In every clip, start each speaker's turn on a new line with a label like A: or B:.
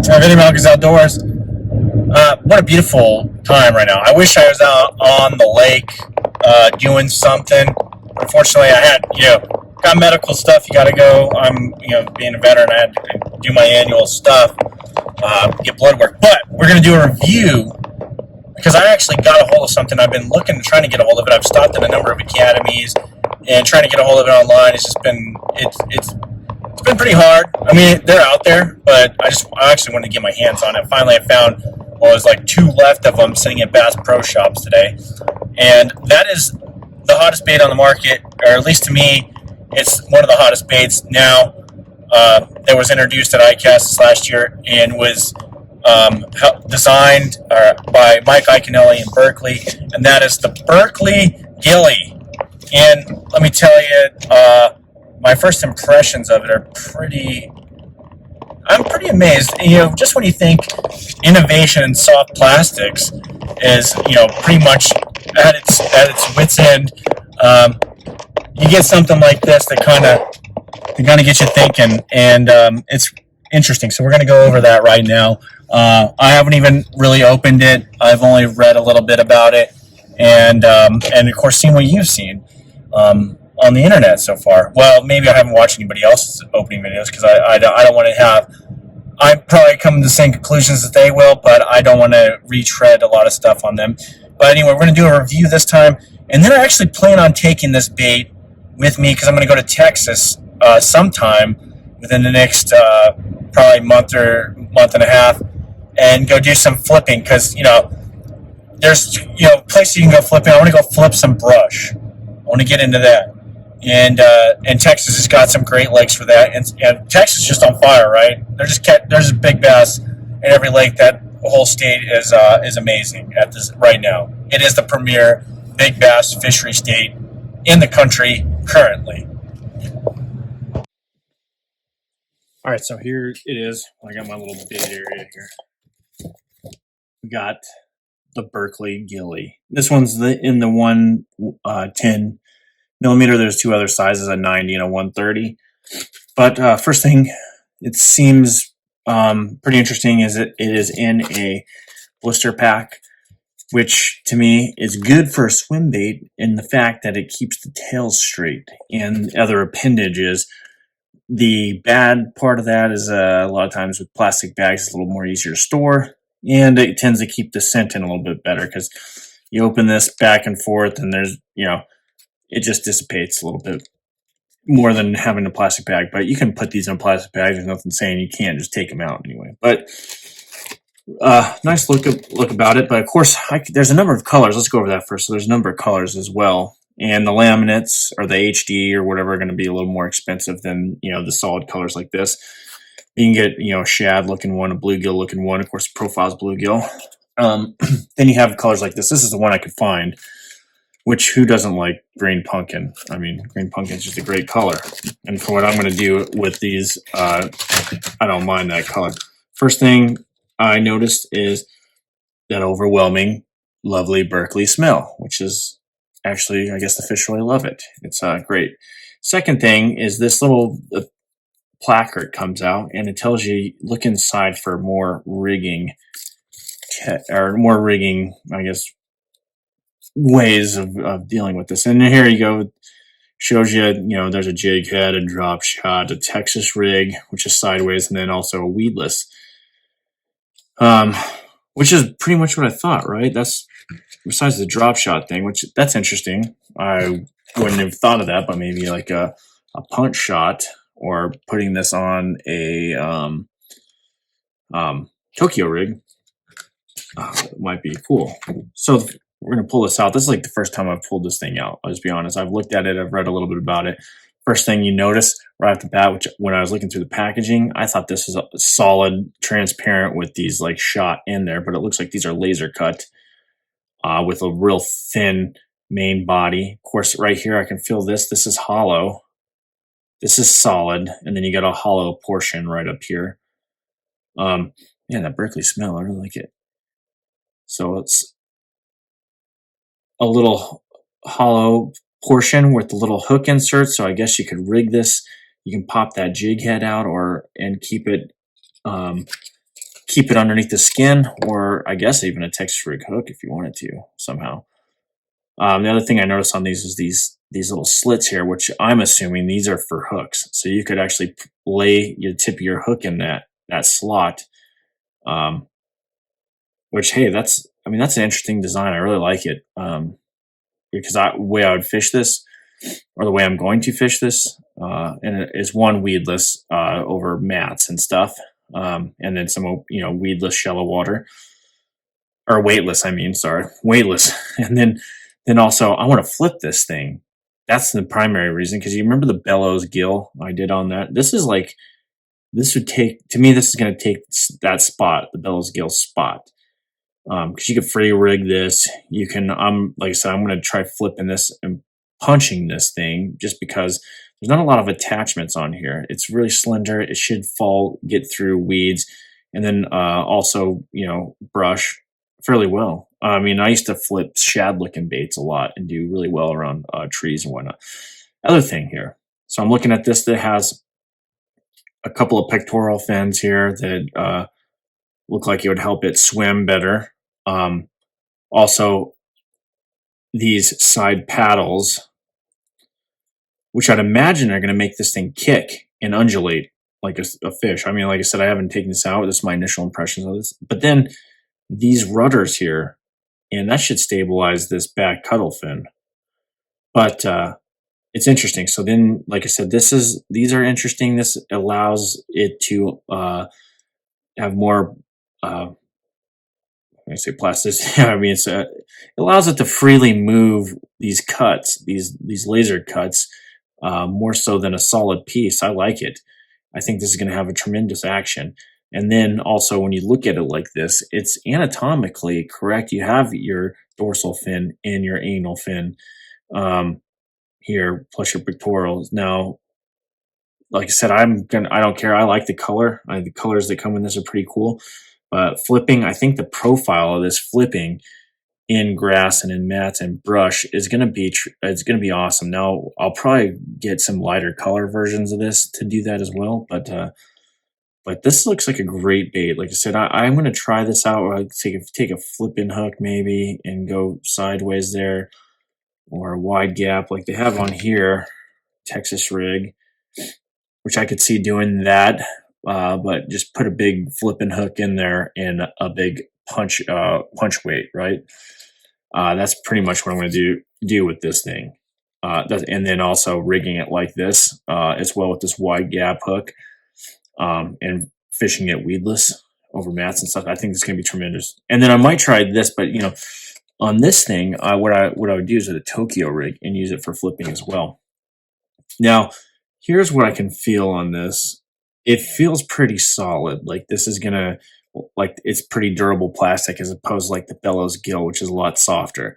A: Vinny Malcolm's Outdoors. What a beautiful time right now. I wish I was out on the lake doing something. Unfortunately, I had, got medical stuff. You got to go. I'm, being a veteran, I had to do my annual stuff, get blood work. But we're going to do a review because I actually got a hold of something. I've been trying to get a hold of it. I've stopped in a number of academies and trying to get a hold of it online. It's just been, it's been pretty hard. I mean, they're out there, but I actually wanted to get my hands on it. Finally, I found, well, there's like 2 left of them sitting at Bass Pro Shops today. And that is the hottest bait on the market, or at least to me, it's one of the hottest baits now. That was introduced at ICAST last year and was designed by Mike Iaconelli in Berkeley, and that is the Berkley Gilly. And let me tell you, my first impressions of it are I'm pretty amazed. Just when you think innovation in soft plastics is, pretty much at its wit's end, you get something like this that kind of gets you thinking, and it's interesting. So we're going to go over that right now. I haven't even really opened it. I've only read a little bit about it, and of course seen what you've seen on the internet so far. Well, maybe I haven't watched anybody else's opening videos because I don't want to have. I probably come to the same conclusions that they will, but I don't want to retread a lot of stuff on them. But anyway, we're going to do a review this time, and then I actually plan on taking this bait with me because I'm going to go to Texas sometime within the next probably month and a half, and go do some flipping because there's places you can go flipping. I want to go flip some brush. I want to get into that. And Texas has got some great lakes for that, and Texas is just on fire, right? There's big bass in every lake. That whole state is amazing at this right now. It is the premier big bass fishery state in the country currently. All right, so here it is. I got my little bait area here. We got the Berkley Gilly. This one's in the 110 millimeter. There's 2 other sizes, a 90 and a 130. But first thing, it seems pretty interesting is it is in a blister pack, which to me is good for a swim bait in the fact that it keeps the tail straight and other appendages. The bad part of that is a lot of times with plastic bags, it's a little more easier to store, and it tends to keep the scent in a little bit better because you open this back and forth and there's, it just dissipates a little bit more than having a plastic bag. But you can put these in a plastic bag. There's nothing saying you can't just take them out anyway. But nice look about it. But of course, there's a number of colors. Let's go over that first. So there's a number of colors as well. And the laminates or the HD or whatever are going to be a little more expensive than, the solid colors like this. You can get, a shad looking one, a bluegill looking one. Of course, profile's bluegill. Then you have colors like this. This is the one I could find, which who doesn't like green pumpkin? I mean, green pumpkin is just a great color. And for what I'm going to do with these, I don't mind that color. First thing I noticed is that overwhelming, lovely Berkley smell, which is actually, I guess the fish really love it. It's great. Second thing is this little placard comes out and it tells you look inside for more rigging, I guess, ways of dealing with this. And here you go. Shows you, there's a jig head, a drop shot, a Texas rig, which is sideways, and then also a weedless. Which is pretty much what I thought, right? That's besides the drop shot thing, which that's interesting. I wouldn't have thought of that, but maybe like a punch shot or putting this on a Tokyo rig might be cool. So we're going to pull this out. This is like the first time I've pulled this thing out. I'll just be honest. I've looked at it. I've read a little bit about it. First thing you notice right off the bat, which when I was looking through the packaging, I thought this was a solid, transparent with these like shot in there, but it looks like these are laser cut with a real thin main body. Of course, right here, I can feel this. This is hollow. This is solid. And then you got a hollow portion right up here. Yeah, that Berkley smell, I really like it. So it's a little hollow portion with the little hook insert. So I guess you could rig this. You can pop that jig head out and keep it keep it underneath the skin, or I guess even a Texas rig hook if you wanted to somehow. The other thing I noticed on these is these little slits here, which I'm assuming these are for hooks. So you could actually lay your tip of your hook in that slot. Which, hey, that's an interesting design. I really like it. Because the way I would fish this, or the way I'm going to fish this, and it is one weedless over mats and stuff, and then some weedless shallow water, or weightless. I mean, sorry, weightless, and then also I want to flip this thing. That's the primary reason, because you remember the bellows gill I did on that. This is like, this would take, to me, this is going to take that spot, the bellows gill spot. Because you can free rig this. You can, like I said, I'm going to try flipping this and punching this thing, just because there's not a lot of attachments on here. It's really slender. It should get through weeds, and then also, brush fairly well. I mean, I used to flip shad looking baits a lot and do really well around trees and whatnot. Other thing here. So I'm looking at this that has a couple of pectoral fins here that look like it would help it swim better. Also, these side paddles, which I'd imagine are going to make this thing kick and undulate like a fish. I mean, like I said, I haven't taken this out. This is my initial impressions of this. But then these rudders here, and that should stabilize this back cuttle fin. But it's interesting. So then, like I said, these are interesting. This allows it to have more I say plasticity. I mean, it allows it to freely move these cuts, these laser cuts, more so than a solid piece. I like it. I think this is going to have a tremendous action. And then also, when you look at it like this, it's anatomically correct. You have your dorsal fin and your anal fin here, plus your pectorals. Now, like I said, I don't care. I like the color. The colors that come in this are pretty cool. But flipping, I think the profile of this flipping in grass and in mats and brush is going to be awesome. Now, I'll probably get some lighter color versions of this to do that as well. But this looks like a great bait. Like I said, I'm going to try this out. I'll take a flipping hook maybe and go sideways there, or a wide gap like they have on here, Texas rig, which I could see doing that. But just put a big flipping hook in there and a big punch weight, right? That's pretty much what I'm going to do with this thing. And then also rigging it like this as well with this wide gap hook, and fishing it weedless over mats and stuff. I think this is going to be tremendous. And then I might try this, but on this thing, what I would do is with a Tokyo rig and use it for flipping as well. Now, here's what I can feel on this. It feels pretty solid. Like this is gonna, like it's pretty durable plastic, as opposed to like the bellows gill, which is a lot softer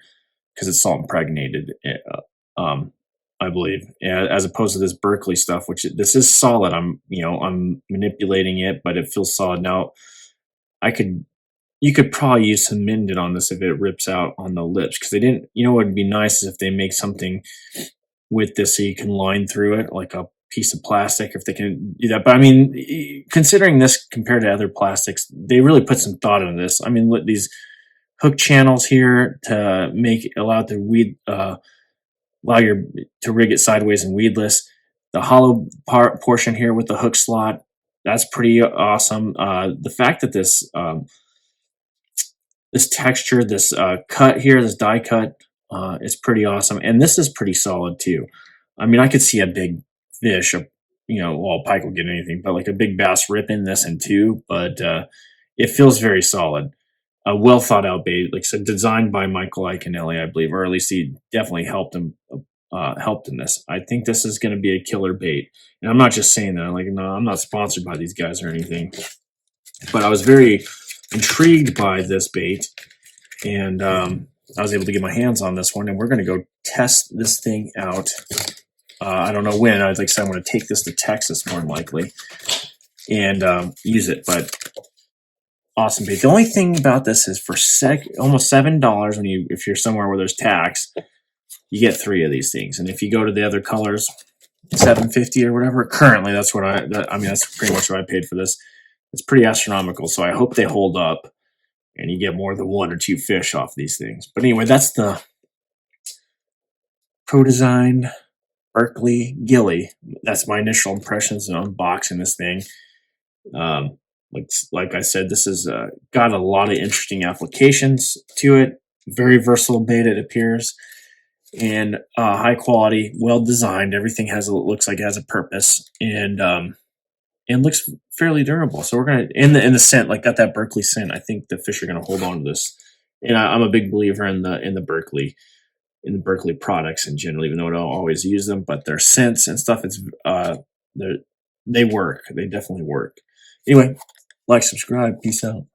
A: because it's salt impregnated. I believe, as opposed to this Berkley stuff, which this is solid. I'm manipulating it, but it feels solid. Now, you could probably use some Minden on this if it rips out on the lips, because they didn't. What would be nice is if they make something with this so you can line through it, like a piece of plastic, if they can do that. But I mean, considering this compared to other plastics, they really put some thought into this. I mean, these hook channels here to allow to rig it sideways and weedless. The hollow portion here with the hook slot, that's pretty awesome. The fact that this texture, this cut here, this die cut, is pretty awesome. And this is pretty solid too. I mean, I could see a big fish, pike will get anything, but like a big bass ripping this in two, but it feels very solid. A well thought out bait, like I said, designed by Michael Iaconelli, I believe, or at least he definitely helped in this. I think this is going to be a killer bait. And I'm not just saying that. No, I'm not sponsored by these guys or anything, but I was very intrigued by this bait, and I was able to get my hands on this one, and we're going to go test this thing out. I don't know when. Like I said, I'm going to take this to Texas more than likely and use it. But awesome bait. The only thing about this is for almost $7 if you're somewhere where there's tax, you get 3 of these things. And if you go to the other colors, $7.50 or whatever. Currently, that's pretty much what I paid for this. It's pretty astronomical. So I hope they hold up and you get more than 1 or 2 fish off these things. But anyway, that's the Pro Design Berkley Gilly. That's my initial impressions on unboxing this thing. Like I said, this has got a lot of interesting applications to it. Very versatile bait, it appears, and high quality, well designed. Everything looks like it has a purpose, and looks fairly durable. So we're gonna in the scent, like got that Berkley scent. I think the fish are gonna hold on to this, and I'm a big believer in the Berkley products in general, even though I don't always use them, but their scents and stuff, they work. They definitely work. Anyway, like, subscribe, peace out.